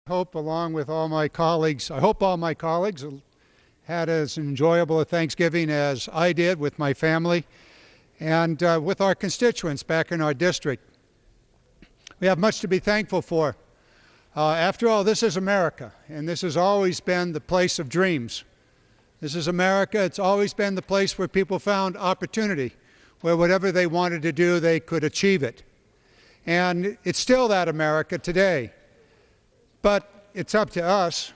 Hope, along with all my colleagues, I hope all my colleagues had as enjoyable a Thanksgiving as I did with my family and with our constituents back in our district. We have much to be thankful for. After all, this is America, and this has always been the place of dreams. This is America. It's always been the place where people found opportunity, where whatever they wanted to do, they could achieve it. And it's still that America today. But it's up to us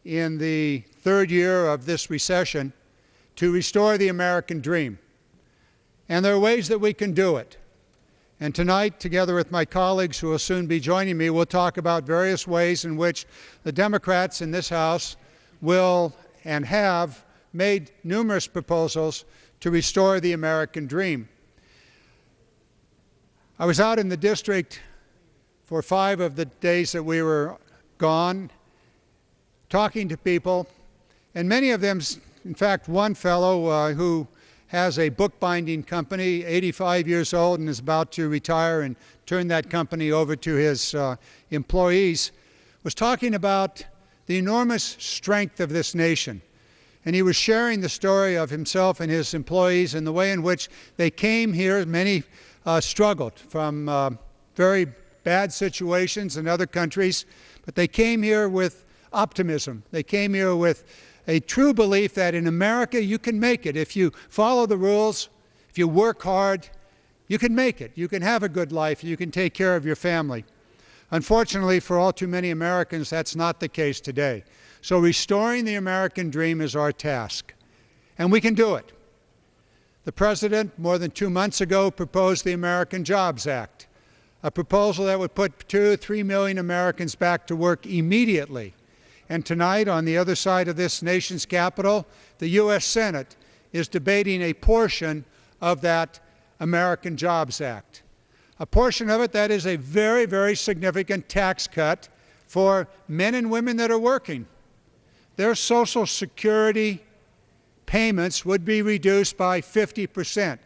in the third year of this recession to restore the American dream. And there are ways that we can do it. And tonight, together with my colleagues who will soon be joining me, we'll talk about various ways in which the Democrats in this House will and have made numerous proposals to restore the American dream. I was out in the district for 5 of the days that we were gone, talking to people, and many of them, in fact, one fellow who has a bookbinding company, 85 years old, and is about to retire and turn that company over to his employees, was talking about the enormous strength of this nation. And he was sharing the story of himself and his employees and the way in which they came here. Many struggled from very bad situations in other countries, but they came here with optimism. They came here with a true belief that in America you can make it. If you follow the rules, if you work hard, you can make it. You can have a good life. You can take care of your family. Unfortunately, for all too many Americans, that's not the case today. So restoring the American dream is our task, and we can do it. The President, more than 2 months ago, proposed the American Jobs Act, a proposal that would put 2 or 3 million Americans back to work immediately. And tonight, on the other side of this nation's capital, the U.S. Senate is debating a portion of that American Jobs Act. A portion of it that is a very, very significant tax cut for men and women that are working. Their Social Security payments would be reduced by 50%.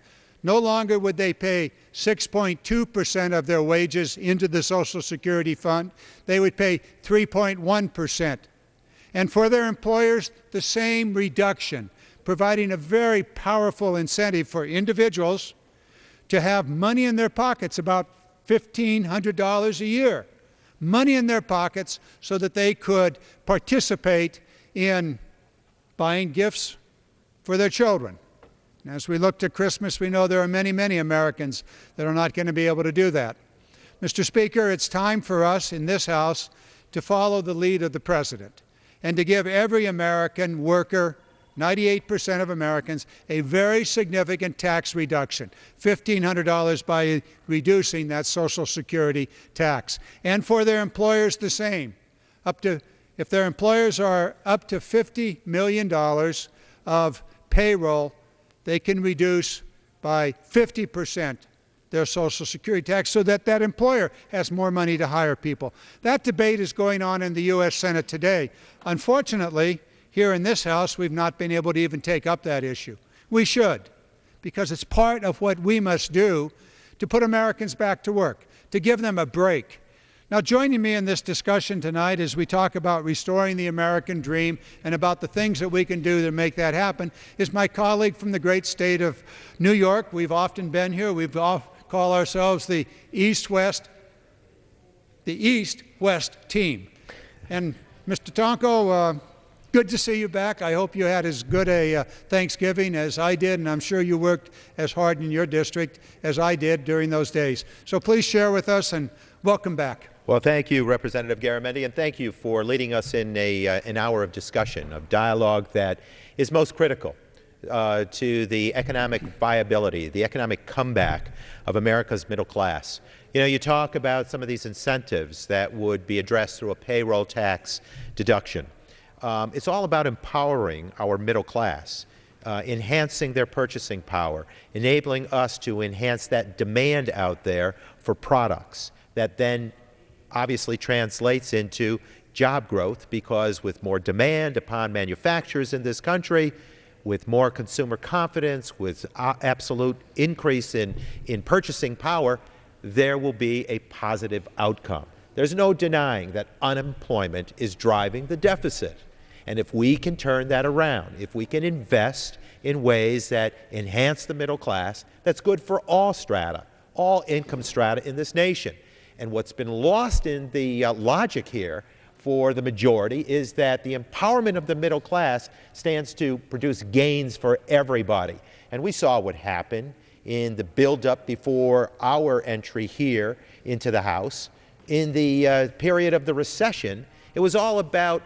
No longer would they pay 6.2% of their wages into the Social Security fund. They would pay 3.1%. And for their employers, the same reduction, providing a very powerful incentive for individuals to have money in their pockets, about $1,500 a year, money in their pockets so that they could participate in buying gifts for their children. And as we look to Christmas, we know there are many, many Americans that are not going to be able to do that. Mr. Speaker, it's time for us in this House to follow the lead of the President and to give every American worker, 98% of Americans, a very significant tax reduction, $1,500 by reducing that Social Security tax. And for their employers, the same. If their employers are up to $50 million of payroll, they can reduce by 50% their Social Security tax so that that employer has more money to hire people. That debate is going on in the U.S. Senate today. Unfortunately, here in this House, we've not been able to even take up that issue. We should, because it's part of what we must do to put Americans back to work, to give them a break. Now, joining me in this discussion tonight as we talk about restoring the American dream and about the things that we can do to make that happen is my colleague from the great state of New York. We've often been here. We call ourselves the East-West team. And Mr. Tonko, good to see you back. I hope you had as good a Thanksgiving as I did, and I'm sure you worked as hard in your district as I did during those days. So please share with us, and welcome back. Well, thank you, Representative Garamendi, and thank you for leading us in an hour of discussion, of dialogue that is most critical to the economic viability, the economic comeback of America's middle class. You know, you talk about some of these incentives that would be addressed through a payroll tax deduction. It's all about empowering our middle class, enhancing their purchasing power, enabling us to enhance that demand out there for products that then obviously translates into job growth, because with more demand upon manufacturers in this country, with more consumer confidence, with absolute increase in purchasing power, there will be a positive outcome. There's no denying that unemployment is driving the deficit. And if we can turn that around, if we can invest in ways that enhance the middle class, that's good for all strata, all income strata in this nation. And what's been lost in the logic here for the majority is that the empowerment of the middle class stands to produce gains for everybody. And we saw what happened in the buildup before our entry here into the House. In the period of the recession, it was all about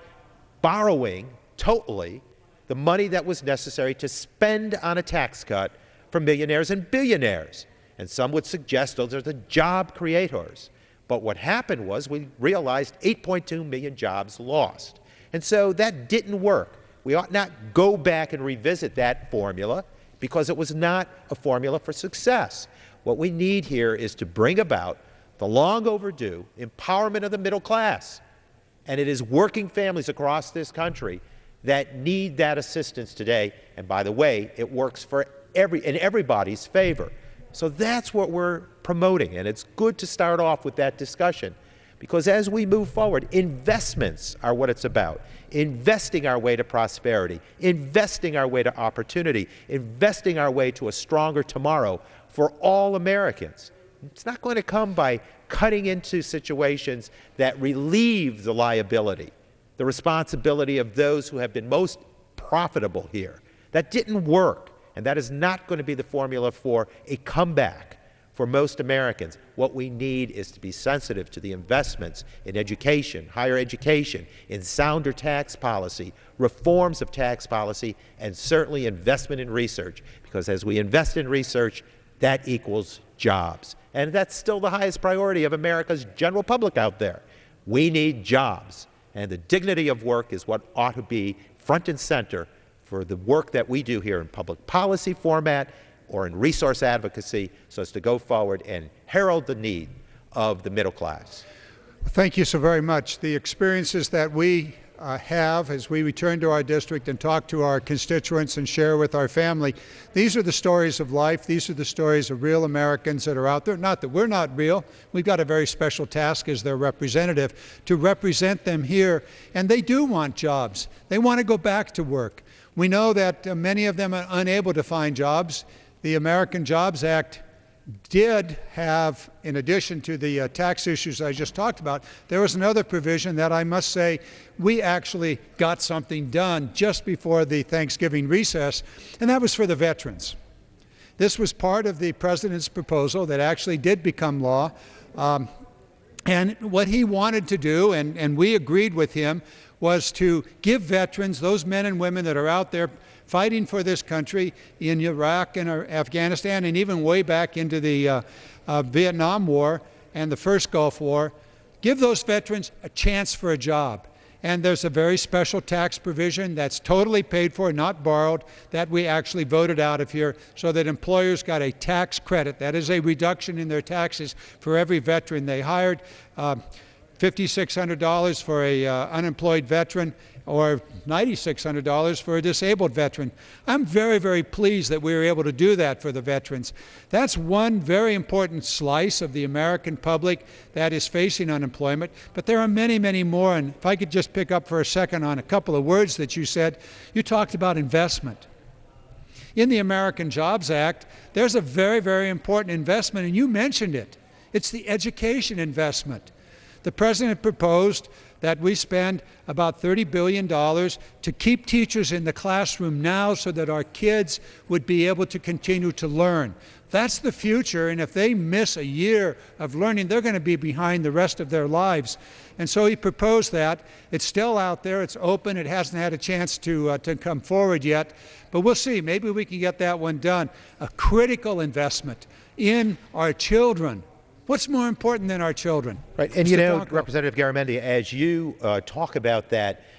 borrowing totally the money that was necessary to spend on a tax cut for millionaires and billionaires. And some would suggest those are the job creators. But what happened was we realized 8.2 million jobs lost. And so that didn't work. We ought not go back and revisit that formula because it was not a formula for success. What we need here is to bring about the long overdue empowerment of the middle class. And it is working families across this country that need that assistance today. And by the way, it works for in everybody's favor. So that's what we're promoting. And it's good to start off with that discussion because as we move forward, investments are what it's about. Investing our way to prosperity, investing our way to opportunity, investing our way to a stronger tomorrow for all Americans. It's not going to come by cutting into situations that relieve the liability, the responsibility of those who have been most profitable here. That didn't work, and that is not going to be the formula for a comeback for most Americans. What we need is to be sensitive to the investments in education, higher education, in sounder tax policy, reforms of tax policy, and certainly investment in research, because as we invest in research, that equals jobs. And that's still the highest priority of America's general public out there. We need jobs, and the dignity of work is what ought to be front and center for the work that we do here in public policy format or in resource advocacy, so as to go forward and herald the need of the middle class. Thank you so very much. The experiences that we have as we return to our district and talk to our constituents and share with our family, these are the stories of life. These are the stories of real Americans that are out there. Not that we're not real. We've got a very special task as their representative to represent them here. And they do want jobs. They want to go back to work. We know that many of them are unable to find jobs. The American Jobs Act did have, in addition to the tax issues I just talked about, there was another provision that I must say we actually got something done just before the Thanksgiving recess, and that was for the veterans. This was part of the President's proposal that actually did become law. And what he wanted to do, and we agreed with him, was to give veterans, those men and women that are out there fighting for this country in Iraq and Afghanistan and even way back into the Vietnam War and the first Gulf War, give those veterans a chance for a job. And there's a very special tax provision that's totally paid for, not borrowed, that we actually voted out of here so that employers got a tax credit. That is a reduction in their taxes for every veteran they hired. $5,600 for a unemployed veteran or $9,600 for a disabled veteran. I'm very, very pleased that we were able to do that for the veterans. That's one very important slice of the American public that is facing unemployment, but there are many, many more. And if I could just pick up for a second on a couple of words that you said, you talked about investment. In the American Jobs Act, there's a very, very important investment, and you mentioned it. It's the education investment. The President proposed that we spend about $30 billion to keep teachers in the classroom now so that our kids would be able to continue to learn. That's the future, and if they miss a year of learning, they're going to be behind the rest of their lives. And so he proposed that. It's still out there. It's open. It hasn't had a chance to come forward yet. But we'll see. Maybe we can get that one done. A critical investment in our children. What's more important than our children? Right, and you know, Representative Garamendi, as you talk about that,